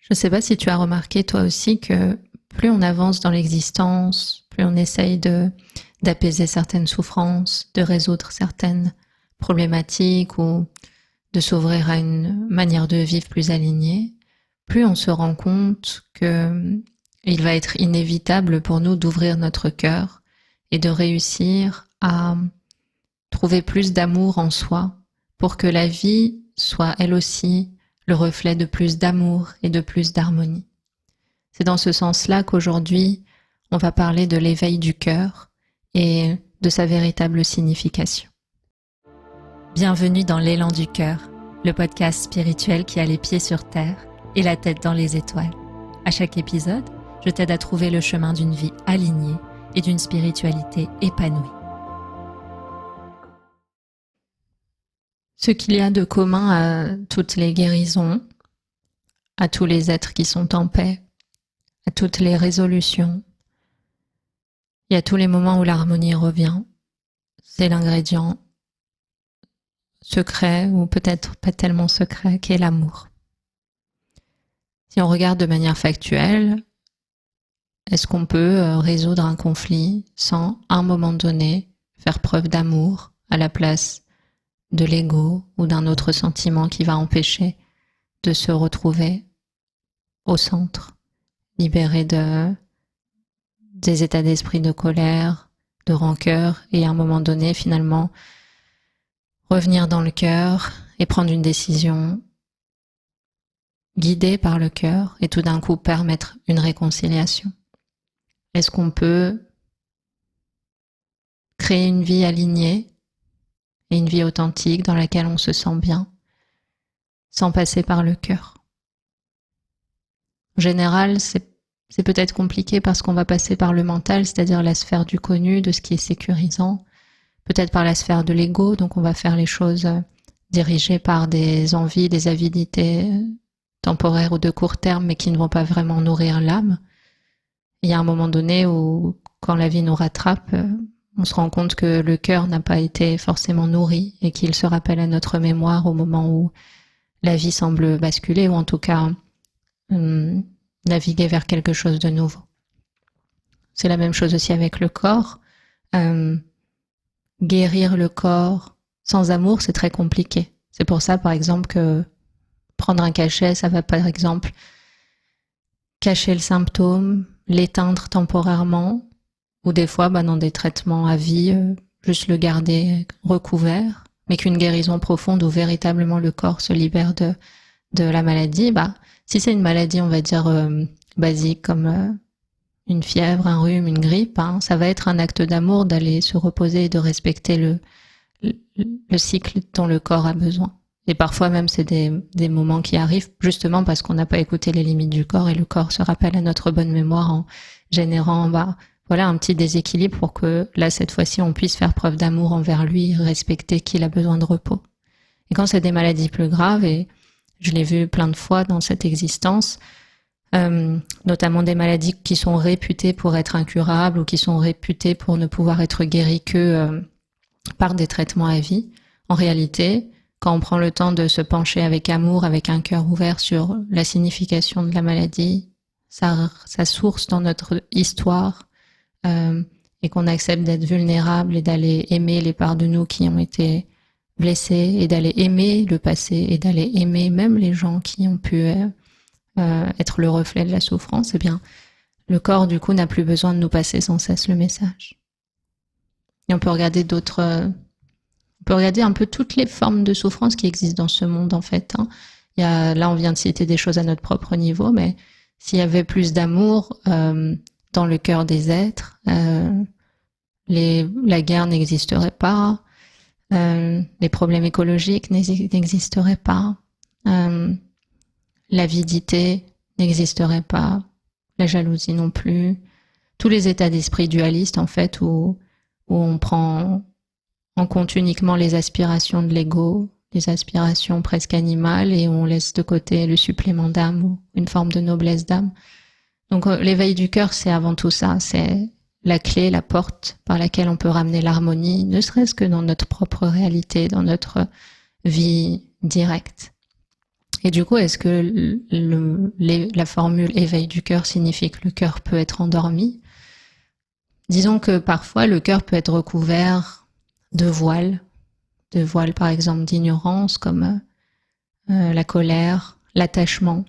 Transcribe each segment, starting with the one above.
Je ne sais pas si tu as remarqué toi aussi que plus on avance dans l'existence, plus on essaye d'apaiser certaines souffrances, de résoudre certaines problématiques ou de s'ouvrir à une manière de vivre plus alignée, plus on se rend compte que il va être inévitable pour nous d'ouvrir notre cœur et de réussir à trouver plus d'amour en soi pour que la vie soit elle aussi le reflet de plus d'amour et de plus d'harmonie. C'est dans ce sens-là qu'aujourd'hui, on va parler de l'éveil du cœur et de sa véritable signification. Bienvenue dans l'élan du cœur, le podcast spirituel qui a les pieds sur terre et la tête dans les étoiles. À chaque épisode, je t'aide à trouver le chemin d'une vie alignée et d'une spiritualité épanouie. Ce qu'il y a de commun à toutes les guérisons, à tous les êtres qui sont en paix, à toutes les résolutions, il y a tous les moments où l'harmonie revient. C'est l'ingrédient secret, ou peut-être pas tellement secret, qui est l'amour. Si on regarde de manière factuelle, est-ce qu'on peut résoudre un conflit sans, à un moment donné, faire preuve d'amour à la place de l'ego ou d'un autre sentiment qui va empêcher de se retrouver au centre, libéré des états d'esprit de colère, de rancœur, et à un moment donné, finalement, revenir dans le cœur et prendre une décision guidée par le cœur et tout d'un coup permettre une réconciliation. Est-ce qu'on peut créer une vie alignée et une vie authentique dans laquelle on se sent bien sans passer par le cœur? En général, c'est peut-être compliqué parce qu'on va passer par le mental, c'est-à-dire la sphère du connu, de ce qui est sécurisant, peut-être par la sphère de l'ego, donc on va faire les choses dirigées par des envies, des avidités temporaires ou de court terme, mais qui ne vont pas vraiment nourrir l'âme. Il y a un moment donné où, quand la vie nous rattrape, on se rend compte que le cœur n'a pas été forcément nourri et qu'il se rappelle à notre mémoire au moment où la vie semble basculer, ou en tout cas naviguer vers quelque chose de nouveau. C'est la même chose aussi avec le corps. Guérir le corps sans amour, c'est très compliqué. C'est pour ça, par exemple, que prendre un cachet, ça va par exemple cacher le symptôme, l'éteindre temporairement, ou des fois, dans des traitements à vie, juste le garder recouvert, mais qu'une guérison profonde où véritablement le corps se libère de la maladie, si c'est une maladie, on va dire, basique, comme une fièvre, un rhume, une grippe, ça va être un acte d'amour d'aller se reposer et de respecter le cycle dont le corps a besoin. Et parfois même, c'est des moments qui arrivent justement parce qu'on n'a pas écouté les limites du corps et le corps se rappelle à notre bonne mémoire en générant un petit déséquilibre pour que là, cette fois-ci, on puisse faire preuve d'amour envers lui, respecter qu'il a besoin de repos. Et quand c'est des maladies plus graves, et je l'ai vu plein de fois dans cette existence, notamment des maladies qui sont réputées pour être incurables ou qui sont réputées pour ne pouvoir être guéries que par des traitements à vie. En réalité, quand on prend le temps de se pencher avec amour, avec un cœur ouvert sur la signification de la maladie, sa source dans notre histoire, et qu'on accepte d'être vulnérable et d'aller aimer les parts de nous qui ont été blessées, et d'aller aimer le passé, et d'aller aimer même les gens qui ont pu être le reflet de la souffrance, eh bien, le corps, du coup, n'a plus besoin de nous passer sans cesse le message. Et on peut regarder un peu toutes les formes de souffrance qui existent dans ce monde, en fait. Là, on vient de citer des choses à notre propre niveau, mais s'il y avait plus d'amour dans le cœur des êtres, la guerre n'existerait pas, les problèmes écologiques n'existeraient pas, l'avidité n'existerait pas, la jalousie non plus, tous les états d'esprit dualistes, en fait, où on prend en compte uniquement les aspirations de l'ego, les aspirations presque animales, et on laisse de côté le supplément d'âme ou une forme de noblesse d'âme. Donc l'éveil du cœur, c'est avant tout ça, c'est la clé, la porte par laquelle on peut ramener l'harmonie, ne serait-ce que dans notre propre réalité, dans notre vie directe. Et du coup, est-ce que la formule éveil du cœur signifie que le cœur peut être endormi? Disons que parfois le cœur peut être recouvert de voiles par exemple d'ignorance comme la colère, l'attachement,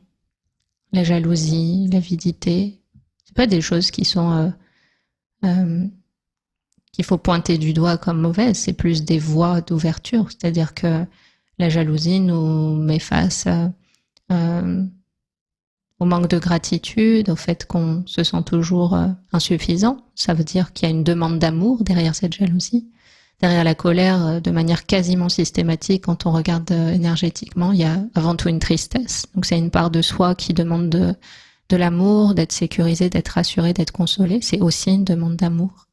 la jalousie, l'avidité. C'est pas des choses qui sont qu'il faut pointer du doigt comme mauvaises, c'est plus des voies d'ouverture, c'est-à-dire que la jalousie nous met face au manque de gratitude, au fait qu'on se sent toujours insuffisant. Ça veut dire qu'il y a une demande d'amour derrière cette jalousie. Derrière la colère, de manière quasiment systématique, quand on regarde énergétiquement, il y a avant tout une tristesse. Donc c'est une part de soi qui demande de l'amour, d'être sécurisé, d'être rassuré, d'être consolé. C'est aussi une demande d'amour.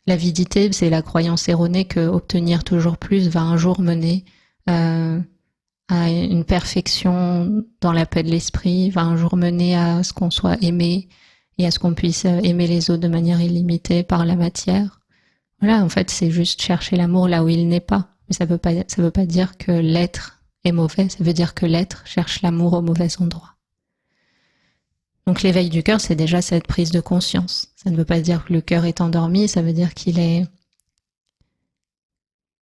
L'avidité, c'est la croyance erronée que obtenir toujours plus va un jour mener à une perfection dans la paix de l'esprit, va un jour mener à ce qu'on soit aimé et à ce qu'on puisse aimer les autres de manière illimitée par la matière. Voilà, en fait, c'est juste chercher l'amour là où il n'est pas. Mais ça veut pas dire que l'être est mauvais, ça veut dire que l'être cherche l'amour au mauvais endroit. Donc l'éveil du cœur, c'est déjà cette prise de conscience. Ça ne veut pas dire que le cœur est endormi, ça veut dire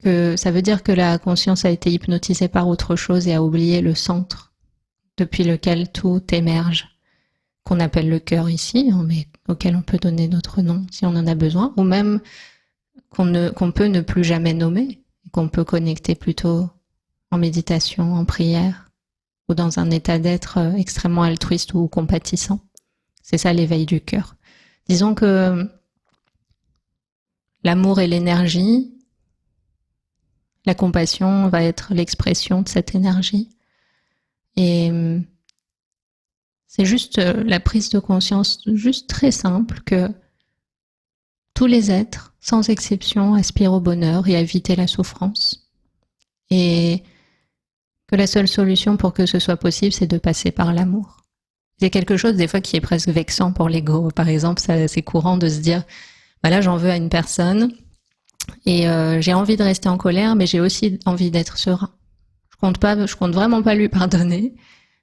ça veut dire que la conscience a été hypnotisée par autre chose et a oublié le centre depuis lequel tout émerge, qu'on appelle le cœur ici, mais auquel on peut donner d'autres noms si on en a besoin, ou même qu'on peut ne plus jamais nommer, qu'on peut connecter plutôt en méditation, en prière, ou dans un état d'être extrêmement altruiste ou compatissant. C'est ça l'éveil du cœur. Disons que l'amour et l'énergie, la compassion va être l'expression de cette énergie. Et c'est juste la prise de conscience, juste très simple, que tous les êtres, sans exception, aspirent au bonheur et à éviter la souffrance. Et que la seule solution pour que ce soit possible, c'est de passer par l'amour. C'est quelque chose des fois qui est presque vexant pour l'ego. Par exemple, c'est courant de se dire, bah là j'en veux à une personne et j'ai envie de rester en colère, mais j'ai aussi envie d'être serein. Je compte vraiment pas lui pardonner,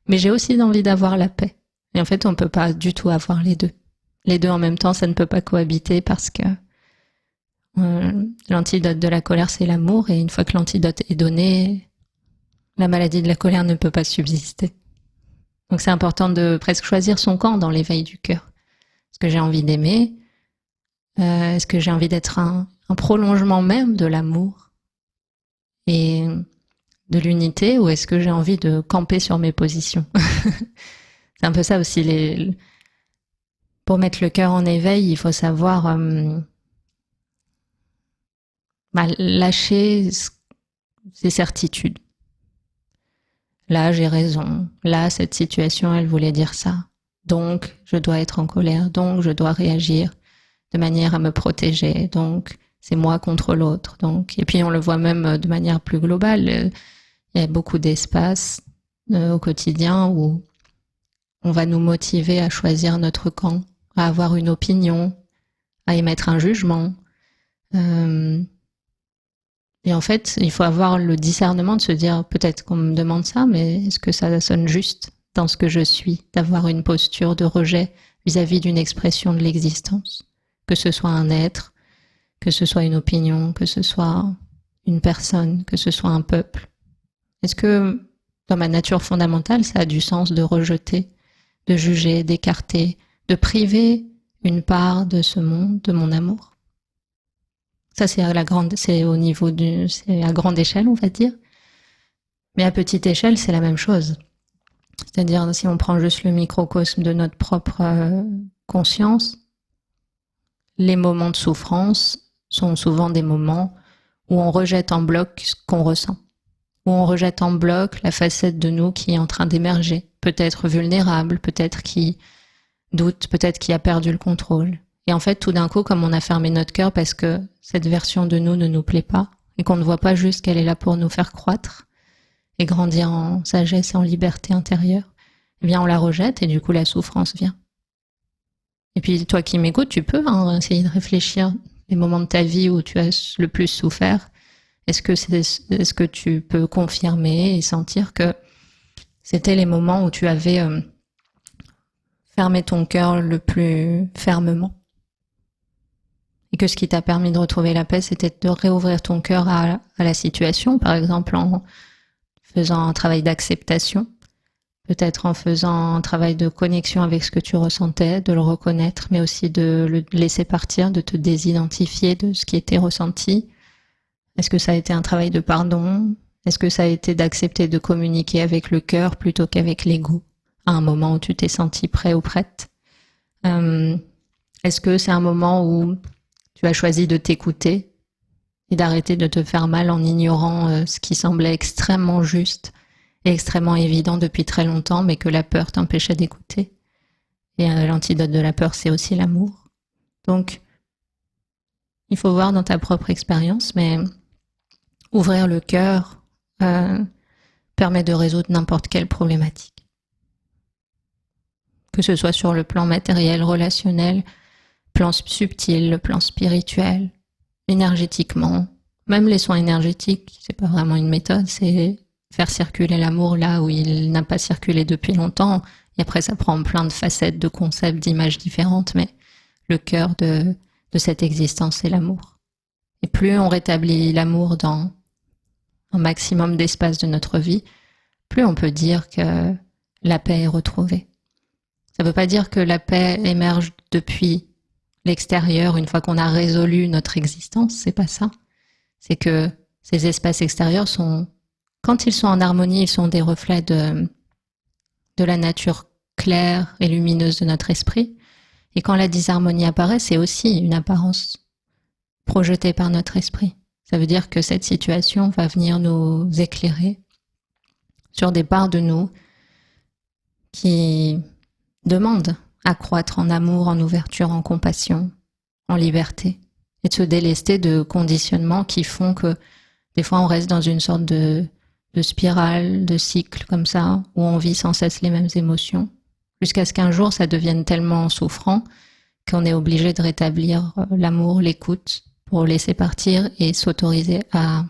mais j'ai aussi envie d'avoir la paix. Et en fait, on peut pas du tout avoir les deux. Les deux en même temps, ça ne peut pas cohabiter parce que l'antidote de la colère, c'est l'amour, et une fois que l'antidote est donné, la maladie de la colère ne peut pas subsister. Donc c'est important de presque choisir son camp dans l'éveil du cœur. Est-ce que j'ai envie d'aimer? Est-ce que j'ai envie d'être un prolongement même de l'amour et de l'unité, ou est-ce que j'ai envie de camper sur mes positions? C'est un peu ça aussi. Pour mettre le cœur en éveil, il faut savoir lâcher ses certitudes. Là, j'ai raison. Là, cette situation, elle voulait dire ça. Donc, je dois être en colère. Donc, je dois réagir de manière à me protéger. Donc, c'est moi contre l'autre. Donc, et puis, on le voit même de manière plus globale. Il y a beaucoup d'espace au quotidien où on va nous motiver à choisir notre camp, à avoir une opinion, à émettre un jugement. Et en fait, il faut avoir le discernement de se dire, peut-être qu'on me demande ça, mais est-ce que ça sonne juste dans ce que je suis, d'avoir une posture de rejet vis-à-vis d'une expression de l'existence, que ce soit un être, que ce soit une opinion, que ce soit une personne, que ce soit un peuple. Est-ce que dans ma nature fondamentale, ça a du sens de rejeter, de juger, d'écarter, de priver une part de ce monde, de mon amour? Ça, c'est c'est à grande échelle, on va dire. Mais à petite échelle, c'est la même chose. C'est-à-dire, si on prend juste le microcosme de notre propre conscience, les moments de souffrance sont souvent des moments où on rejette en bloc ce qu'on ressent, où on rejette en bloc la facette de nous qui est en train d'émerger, peut-être vulnérable, peut-être qui doute, peut-être qui a perdu le contrôle. Et en fait, tout d'un coup, comme on a fermé notre cœur parce que cette version de nous ne nous plaît pas, et qu'on ne voit pas juste qu'elle est là pour nous faire croître et grandir en sagesse et en liberté intérieure, eh bien on la rejette et du coup la souffrance vient. Et puis toi qui m'écoutes, tu peux essayer de réfléchir les moments de ta vie où tu as le plus souffert. Est-ce que tu peux confirmer et sentir que C'était les moments où tu avais fermé ton cœur le plus fermement. Et que ce qui t'a permis de retrouver la paix, c'était de réouvrir ton cœur à la situation, par exemple en faisant un travail d'acceptation, peut-être en faisant un travail de connexion avec ce que tu ressentais, de le reconnaître, mais aussi de le laisser partir, de te désidentifier de ce qui était ressenti. Est-ce que ça a été un travail de pardon? Est-ce que ça a été d'accepter de communiquer avec le cœur plutôt qu'avec l'ego à un moment où tu t'es senti prêt ou prête? Est-ce que c'est un moment où tu as choisi de t'écouter et d'arrêter de te faire mal en ignorant ce qui semblait extrêmement juste et extrêmement évident depuis très longtemps, mais que la peur t'empêchait d'écouter? Et l'antidote de la peur, c'est aussi l'amour. Donc, il faut voir dans ta propre expérience, mais ouvrir le cœur permet de résoudre n'importe quelle problématique. Que ce soit sur le plan matériel, relationnel, plan subtil, le plan spirituel, énergétiquement. Même les soins énergétiques, c'est pas vraiment une méthode, c'est faire circuler l'amour là où il n'a pas circulé depuis longtemps. Et après, ça prend plein de facettes, de concepts, d'images différentes, mais le cœur de cette existence, c'est l'amour. Et plus on rétablit l'amour dans un maximum d'espace de notre vie, plus on peut dire que la paix est retrouvée. Ça ne veut pas dire que la paix émerge depuis l'extérieur une fois qu'on a résolu notre existence, c'est pas ça. C'est que ces espaces extérieurs sont, quand ils sont en harmonie, ils sont des reflets de la nature claire et lumineuse de notre esprit. Et quand la disharmonie apparaît, c'est aussi une apparence projetée par notre esprit. Ça veut dire que cette situation va venir nous éclairer sur des parts de nous qui demandent à croître en amour, en ouverture, en compassion, en liberté, et de se délester de conditionnements qui font que des fois on reste dans une sorte de spirale, de cycle comme ça, où on vit sans cesse les mêmes émotions, jusqu'à ce qu'un jour ça devienne tellement souffrant qu'on est obligé de rétablir l'amour, l'écoute, pour laisser partir et s'autoriser à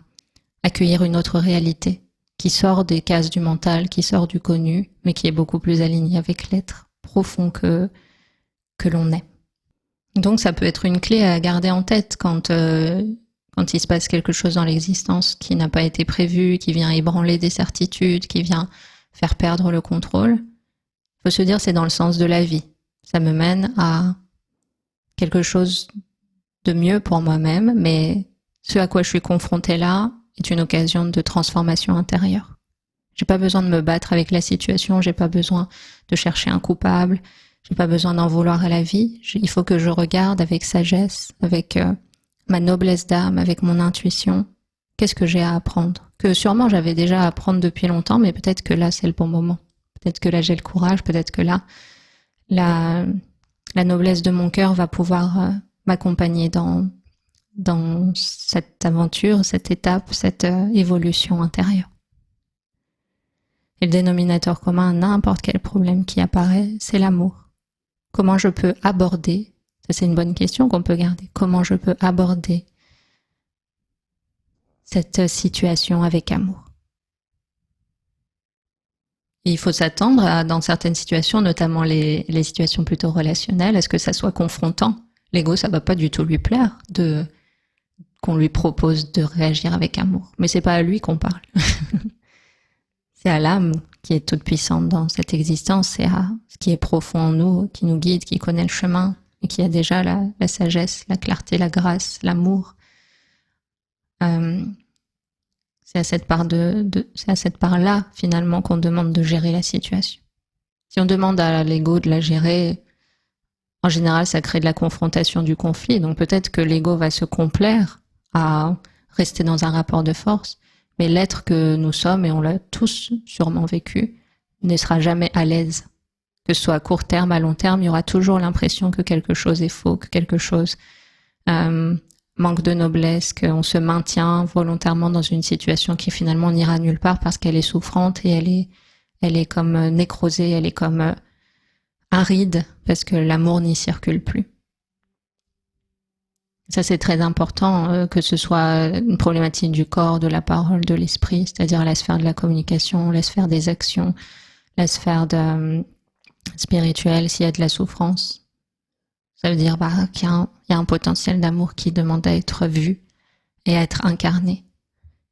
accueillir une autre réalité qui sort des cases du mental, qui sort du connu, mais qui est beaucoup plus alignée avec l'être profond que l'on est. Donc ça peut être une clé à garder en tête quand il se passe quelque chose dans l'existence qui n'a pas été prévu, qui vient ébranler des certitudes, qui vient faire perdre le contrôle. Il faut se dire c'est dans le sens de la vie. Ça me mène à quelque chose de mieux pour moi-même, mais ce à quoi je suis confrontée là est une occasion de transformation intérieure. J'ai pas besoin de me battre avec la situation, j'ai pas besoin de chercher un coupable, j'ai pas besoin d'en vouloir à la vie. Il faut que je regarde avec sagesse, avec ma noblesse d'âme, avec mon intuition, qu'est-ce que j'ai à apprendre, que sûrement j'avais déjà à apprendre depuis longtemps, mais peut-être que là c'est le bon moment. Peut-être que là j'ai le courage, peut-être que là la noblesse de mon cœur va pouvoir m'accompagner dans cette aventure, cette étape, cette évolution intérieure. Et le dénominateur commun à n'importe quel problème qui apparaît, c'est l'amour. Comment je peux aborder, ça c'est une bonne question qu'on peut garder, comment je peux aborder cette situation avec amour. Et il faut s'attendre à, dans certaines situations, notamment les situations plutôt relationnelles, à ce que ça soit confrontant. L'ego, ça va pas du tout lui plaire qu'on lui propose de réagir avec amour. Mais c'est pas à lui qu'on parle. C'est à l'âme qui est toute puissante dans cette existence, c'est à ce qui est profond en nous, qui nous guide, qui connaît le chemin et qui a déjà la sagesse, la clarté, la grâce, l'amour. C'est à cette part-là, finalement, qu'on demande de gérer la situation. Si on demande à l'ego de la gérer, en général, ça crée de la confrontation, du conflit. Donc peut-être que l'ego va se complaire à rester dans un rapport de force, mais l'être que nous sommes, et on l'a tous sûrement vécu, ne sera jamais à l'aise. Que ce soit à court terme, à long terme, il y aura toujours l'impression que quelque chose est faux, que quelque chose manque de noblesse, qu'on se maintient volontairement dans une situation qui finalement n'ira nulle part parce qu'elle est souffrante et elle est comme nécrosée, elle est comme aride parce que l'amour n'y circule plus. Ça, c'est très important, que ce soit une problématique du corps, de la parole, de l'esprit, c'est-à-dire la sphère de la communication, la sphère des actions, la sphère spirituelle, s'il y a de la souffrance, ça veut dire qu'il y a un potentiel d'amour qui demande à être vu et à être incarné.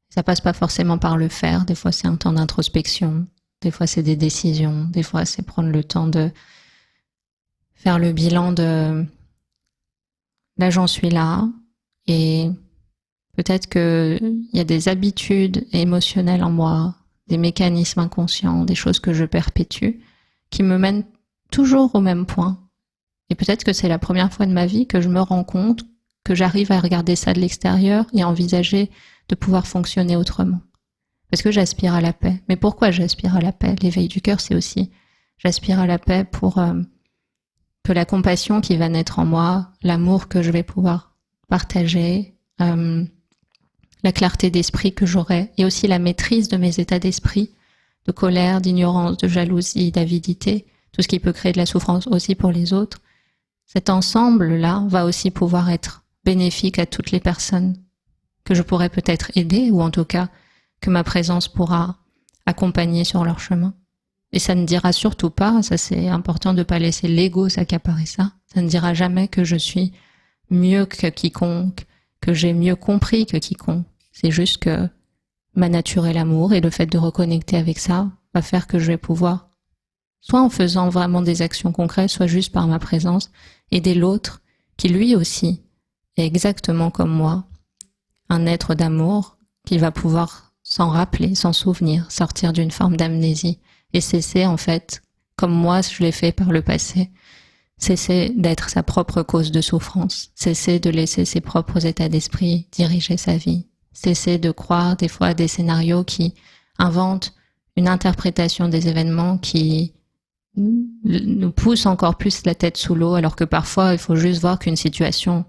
Ça passe pas forcément par le faire, des fois c'est un temps d'introspection, des fois c'est des décisions, des fois c'est prendre le temps de faire le bilan de là j'en suis là, et peut-être qu'il y a des habitudes émotionnelles en moi, des mécanismes inconscients, des choses que je perpétue, qui me mènent toujours au même point. Et peut-être que c'est la première fois de ma vie que je me rends compte que j'arrive à regarder ça de l'extérieur et à envisager de pouvoir fonctionner autrement. Parce que j'aspire à la paix. Mais pourquoi j'aspire à la paix? L'éveil du cœur, c'est aussi, j'aspire à la paix pour que la compassion qui va naître en moi, l'amour que je vais pouvoir partager, la clarté d'esprit que j'aurai, et aussi la maîtrise de mes états d'esprit, de colère, d'ignorance, de jalousie, d'avidité, tout ce qui peut créer de la souffrance aussi pour les autres. Cet ensemble-là va aussi pouvoir être bénéfique à toutes les personnes que je pourrais peut-être aider, ou en tout cas que ma présence pourra accompagner sur leur chemin. Et ça ne dira surtout pas, ça c'est important de ne pas laisser l'ego s'accaparer ça ne dira jamais que je suis mieux que quiconque, que j'ai mieux compris que quiconque. C'est juste que ma nature est l'amour, et le fait de reconnecter avec ça va faire que je vais pouvoir, soit en faisant vraiment des actions concrètes, soit juste par ma présence, aider l'autre qui lui aussi est exactement comme moi, un être d'amour qui va pouvoir s'en rappeler, s'en souvenir, sortir d'une forme d'amnésie et cesser en fait, comme moi je l'ai fait par le passé, cesser d'être sa propre cause de souffrance, cesser de laisser ses propres états d'esprit diriger sa vie, cesser de croire des fois à des scénarios qui inventent une interprétation des événements qui nous pousse encore plus la tête sous l'eau, alors que parfois il faut juste voir qu'une situation,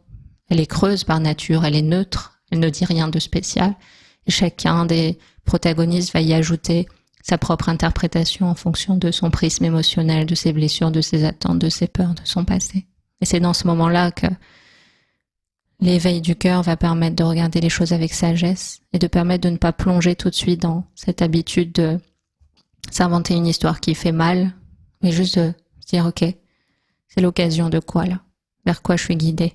elle est creuse par nature, elle est neutre, elle ne dit rien de spécial, et chacun des protagonistes va y ajouter sa propre interprétation en fonction de son prisme émotionnel, de ses blessures, de ses attentes, de ses peurs, de son passé. Et c'est dans ce moment-là que l'éveil du cœur va permettre de regarder les choses avec sagesse et de permettre de ne pas plonger tout de suite dans cette habitude de s'inventer une histoire qui fait mal, mais juste de se dire, ok, c'est l'occasion de quoi là? Vers quoi je suis guidée?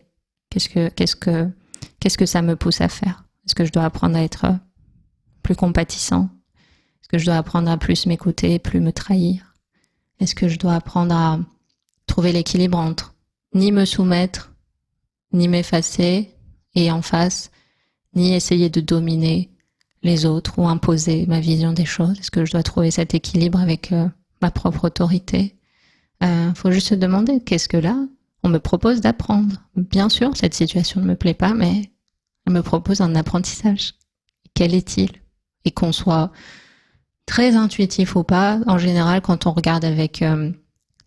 Qu'est-ce que ça me pousse à faire? Est-ce que je dois apprendre à être plus compatissant? Est-ce que je dois apprendre à plus m'écouter, plus me trahir? Est-ce que je dois apprendre à trouver l'équilibre entre ni me soumettre, ni m'effacer, et en face, ni essayer de dominer les autres ou imposer ma vision des choses? Est-ce que je dois trouver cet équilibre avec ma propre autorité? Faut juste se demander, qu'est-ce que là, on me propose d'apprendre? Bien sûr, cette situation ne me plaît pas, mais elle me propose un apprentissage. Quel est-il? Et qu'on soit très intuitif ou pas, en général, quand on regarde avec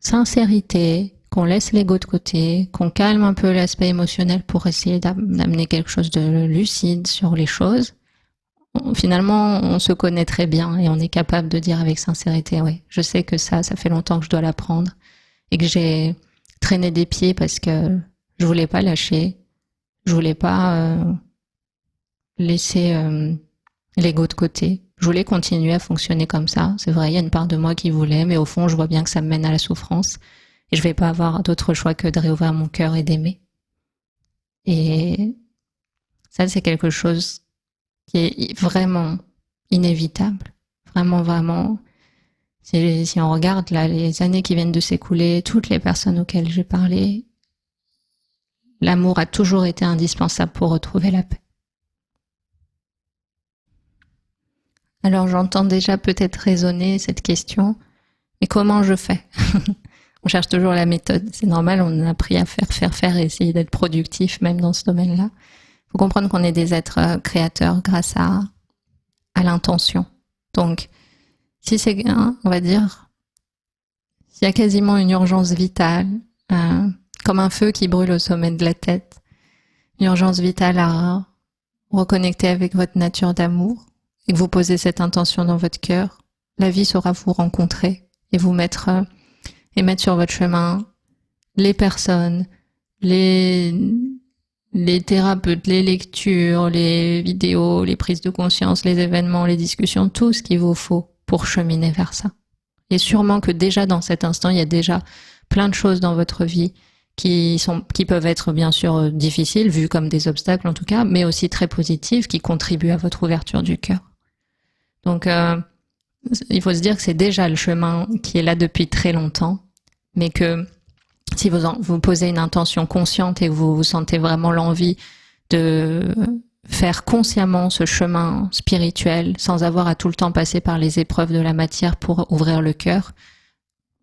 sincérité, qu'on laisse l'ego de côté, qu'on calme un peu l'aspect émotionnel pour essayer d'amener quelque chose de lucide sur les choses, finalement, on se connaît très bien et on est capable de dire avec sincérité, oui, je sais que ça fait longtemps que je dois l'apprendre et que j'ai traîné des pieds parce que je voulais pas lâcher, je voulais pas laisser l'ego de côté. Je voulais continuer à fonctionner comme ça. C'est vrai, il y a une part de moi qui voulait, mais au fond, je vois bien que ça me mène à la souffrance et je vais pas avoir d'autre choix que de réouvrir mon cœur et d'aimer. Et ça, c'est quelque chose qui est vraiment inévitable. Vraiment, vraiment. Si on regarde là les années qui viennent de s'écouler, toutes les personnes auxquelles j'ai parlé, l'amour a toujours été indispensable pour retrouver la paix. Alors j'entends déjà peut-être résonner cette question, mais comment je fais? On cherche toujours la méthode, c'est normal, on a appris à faire et essayer d'être productif même dans ce domaine-là. Il faut comprendre qu'on est des êtres créateurs grâce à l'intention. Donc, si c'est, on va dire, s'il y a quasiment une urgence vitale, comme un feu qui brûle au sommet de la tête, une urgence vitale à reconnecter avec votre nature d'amour, et que vous posez cette intention dans votre cœur, la vie saura vous rencontrer et vous mettre sur votre chemin les personnes, les thérapeutes, les lectures, les vidéos, les prises de conscience, les événements, les discussions, tout ce qu'il vous faut pour cheminer vers ça. Et sûrement que déjà dans cet instant, il y a déjà plein de choses dans votre vie qui peuvent être bien sûr difficiles, vues comme des obstacles en tout cas, mais aussi très positives, qui contribuent à votre ouverture du cœur. Donc, il faut se dire que c'est déjà le chemin qui est là depuis très longtemps, mais que si vous posez une intention consciente et que vous sentez vraiment l'envie de faire consciemment ce chemin spirituel sans avoir à tout le temps passer par les épreuves de la matière pour ouvrir le cœur,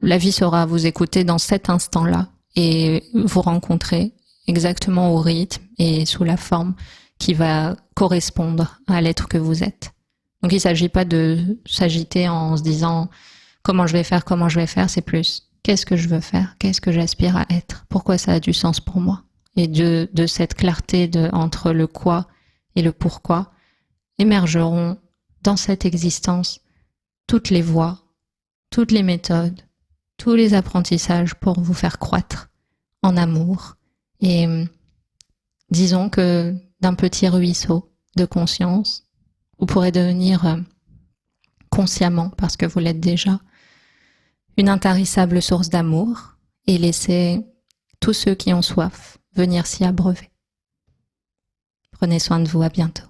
la vie saura vous écouter dans cet instant-là et vous rencontrer exactement au rythme et sous la forme qui va correspondre à l'être que vous êtes. Donc il ne s'agit pas de s'agiter en se disant comment je vais faire, c'est plus qu'est-ce que je veux faire, qu'est-ce que j'aspire à être, pourquoi ça a du sens pour moi. Et de cette clarté entre le quoi et le pourquoi émergeront dans cette existence toutes les voies, toutes les méthodes, tous les apprentissages pour vous faire croître en amour. Et disons que d'un petit ruisseau de conscience, vous pourrez devenir consciemment, parce que vous l'êtes déjà, une intarissable source d'amour et laisser tous ceux qui ont soif venir s'y abreuver. Prenez soin de vous, à bientôt.